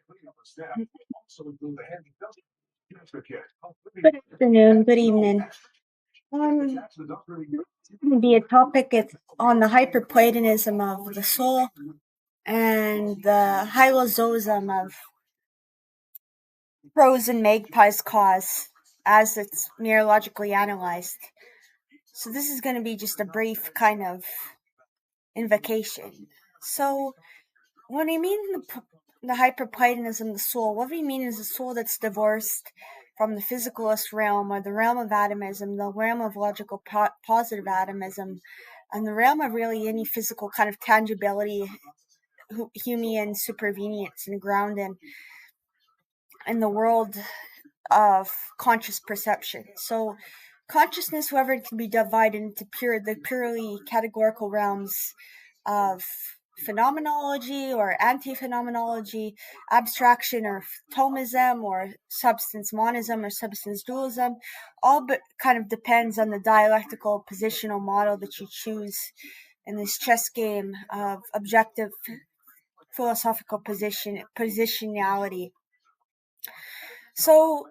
Good afternoon, good evening. This is going to be a topic it's on the Hyper-Platonism of the soul and the Hylozoism of crows and magpies' cause as it's neurologically analyzed. So this is going to be just a brief kind of invocation. So when I mean the Hyper-Platonism of the soul, what we mean is a soul that's divorced from the physicalist realm or the realm of atomism, the realm of logical positive atomism, and the realm of really any physical kind of tangibility, Humean supervenience, and grounding in the world of conscious perception. So consciousness, however, can be divided into the purely categorical realms of phenomenology or anti-phenomenology, abstraction or Thomism or substance monism or substance dualism, all but kind of depends on the dialectical positional model that you choose in this chess game of objective philosophical positionality. So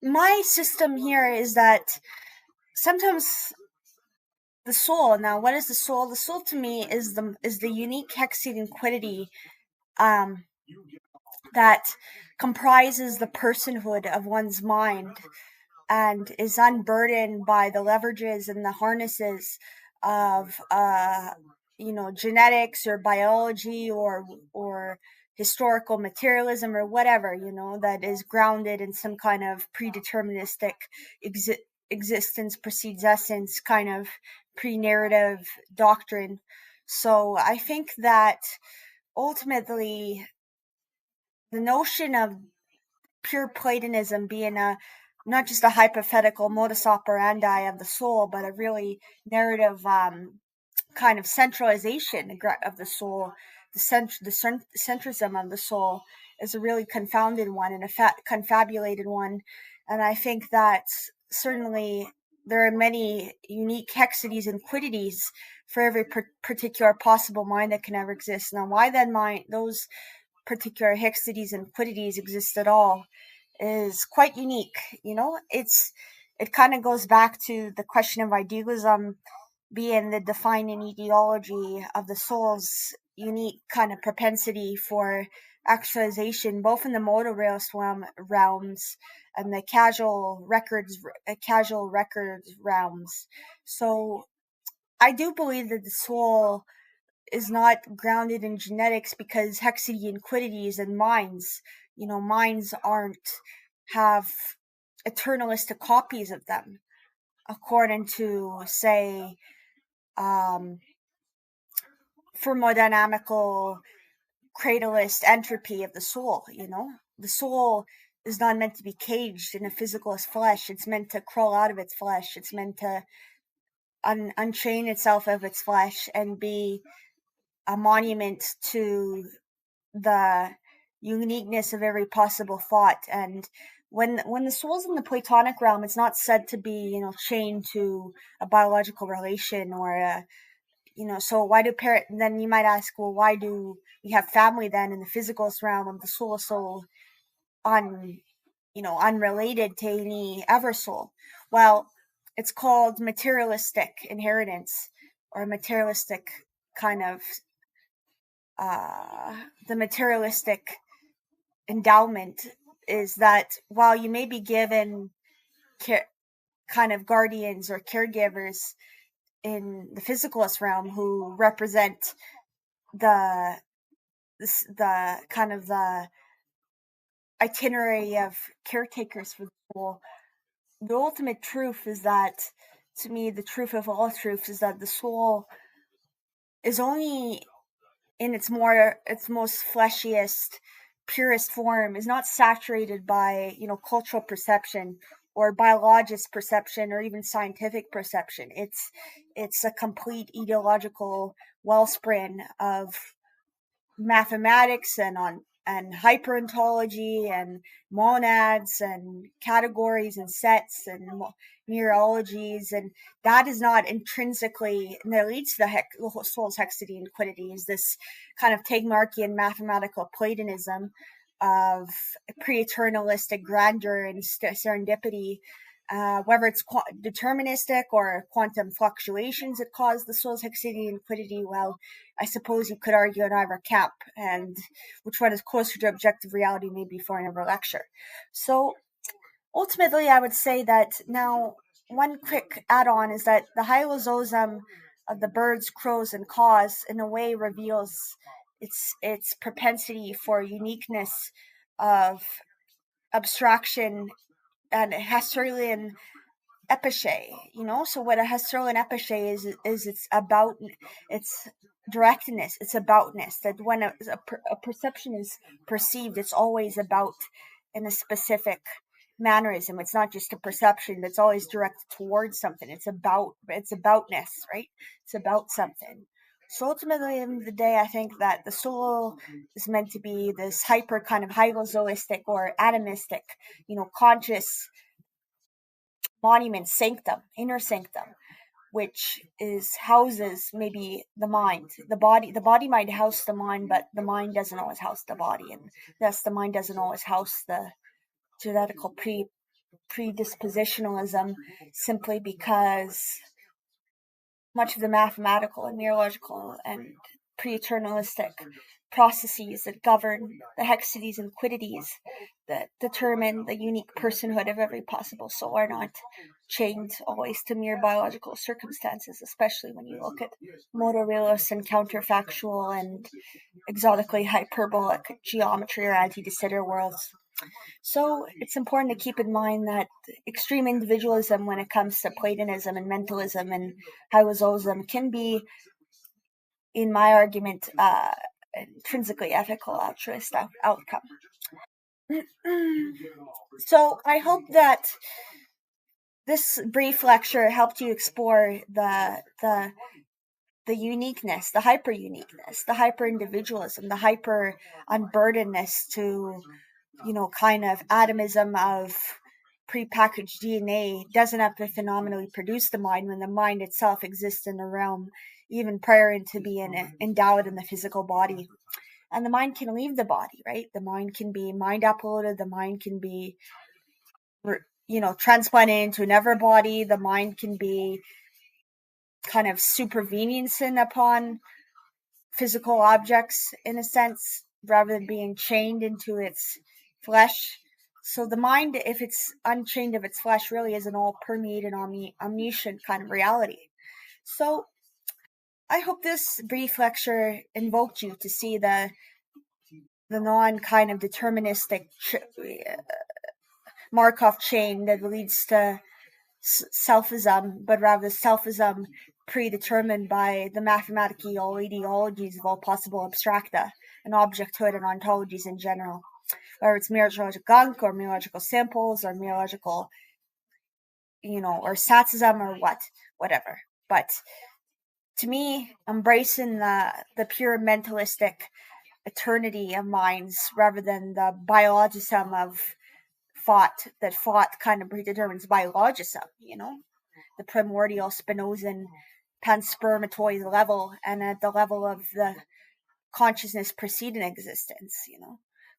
my system here is that sometimes the soul. Now, what is the soul? The soul to me is the unique hexagon quiddity that comprises the personhood of one's mind and is unburdened by the leverages and the harnesses of genetics or biology or historical materialism or whatever, that is grounded in some kind of predeterministic existence precedes essence kind of pre-narrative doctrine. So I think that ultimately the notion of pure Platonism being not just a hypothetical modus operandi of the soul, but a really narrative kind of centralization of the soul, the centrism of the soul is a really confounded one and a confabulated one. And I think that certainly there are many unique hexides and quiddities for every particular possible mind that can ever exist. Now, why then those particular hexides and quiddities exist at all is quite unique. It kind of goes back to the question of idealism being the defining ideology of the soul's unique kind of propensity for actualization, both in the motor realms and the casual records realms. So I do believe that the soul is not grounded in genetics because hexagon quiddities and minds have eternalistic copies of them, according to, say, thermodynamical cradleist entropy of the soul. The soul is not meant to be caged in a physicalist flesh. It's meant to crawl out of its flesh. It's meant to unchain itself of its flesh and be a monument to the uniqueness of every possible thought. And when the soul's in the Platonic realm, it's not said to be, chained to a biological relation or so why do then you might ask, well, why do we have family then in the physical realm of the soul unrelated to any ever soul? Well, it's called materialistic inheritance or materialistic kind of the materialistic endowment is that while you may be given kind of guardians or caregivers in the physicalist realm who represent the kind of the itinerary of caretakers for the soul, the ultimate truth is that, to me, the truth of all truths is that the soul is only in its most fleshiest, purest form, is not saturated by cultural perception or biologist perception or even scientific perception. It's a complete ideological wellspring of mathematics and hyperontology and monads and categories and sets and mereologies, and that is not intrinsically, and that leads to the soul's hexagon quiddity, is this kind of Tegmarkian mathematical Platonism of pre-eternalistic grandeur and serendipity, whether it's deterministic or quantum fluctuations that cause the soul's hexity and quiddity. Well, I suppose you could argue in either camp, and which one is closer to objective reality may be for another lecture. So ultimately, I would say that now one quick add-on is that the Hylozoism of the birds, crows, and caws in a way reveals its propensity for uniqueness of abstraction and Husserlian epiche. So what a Husserlian epiche is it's about its directness, it's aboutness. That when a perception is perceived, it's always about in a specific mannerism. It's not just a perception that's always directed towards something. It's aboutness, right? It's about something. So ultimately, in the day, I think that the soul is meant to be this hyper kind of hylozoistic or atomistic, conscious monument, sanctum, inner sanctum, which is houses maybe the mind, the body might house the mind, but the mind doesn't always house the body, and thus the mind doesn't always house the genetical predispositionalism, simply because much of the mathematical and neurological and pre-eternalistic processes that govern the hexities and quiddities that determine the unique personhood of every possible soul are not chained always to mere biological circumstances, especially when you look at motor-realist and counterfactual and exotically hyperbolic geometry or anti-de Sitter worlds. So it's important to keep in mind that extreme individualism when it comes to Platonism and mentalism and Hylozoism can be, in my argument, intrinsically ethical altruist outcome. So I hope that this brief lecture helped you explore the uniqueness, the hyper uniqueness, the hyper individualism, the hyper unburdenedness to kind of atomism of prepackaged DNA doesn't have to phenomenally produce the mind when the mind itself exists in the realm even prior to being endowed in the physical body. And the mind can leave the body, right? The mind can be mind uploaded, the mind can be transplanted into another body, the mind can be kind of superveniencing upon physical objects in a sense, rather than being chained into its flesh. So the mind, if it's unchained of its flesh, really is an all-permeating, omniscient kind of reality. So I hope this brief lecture invoked you to see the non-kind of deterministic Markov chain that leads to selfism, but rather selfism predetermined by the mathematical ideologies of all possible abstracta and objecthood and ontologies in general, whether it's mereological gunk or mereological samples or mereological, or satsism or whatever. But to me, embracing the pure mentalistic eternity of minds rather than the biologism of thought kind of predetermines biologism, the primordial Spinozan panspermatoid level, and at the level of the consciousness preceding existence.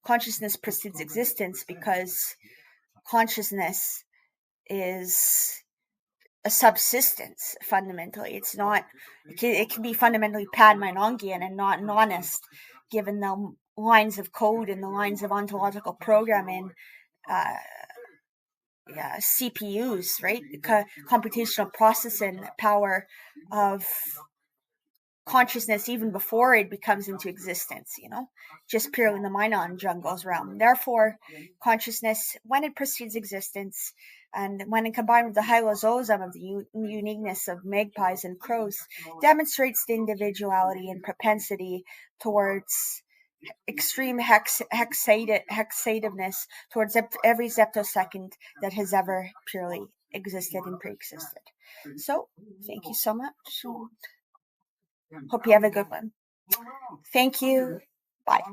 Consciousness precedes existence because consciousness is a subsistence fundamentally. It's not. It can be fundamentally Padmanongian and not nonist, given the lines of code and the lines of ontological programming. CPUs, right? Computational processing power of consciousness even before it becomes into existence, just purely in the Mainon jungle's realm. Therefore, consciousness, when it precedes existence, and when it combined with the hylozoism of the uniqueness of magpies and crows, demonstrates the individuality and propensity towards extreme hexativeness towards every zeptosecond that has ever purely existed and pre-existed. So, thank you so much. Hope you have a good one. Thank you. Bye.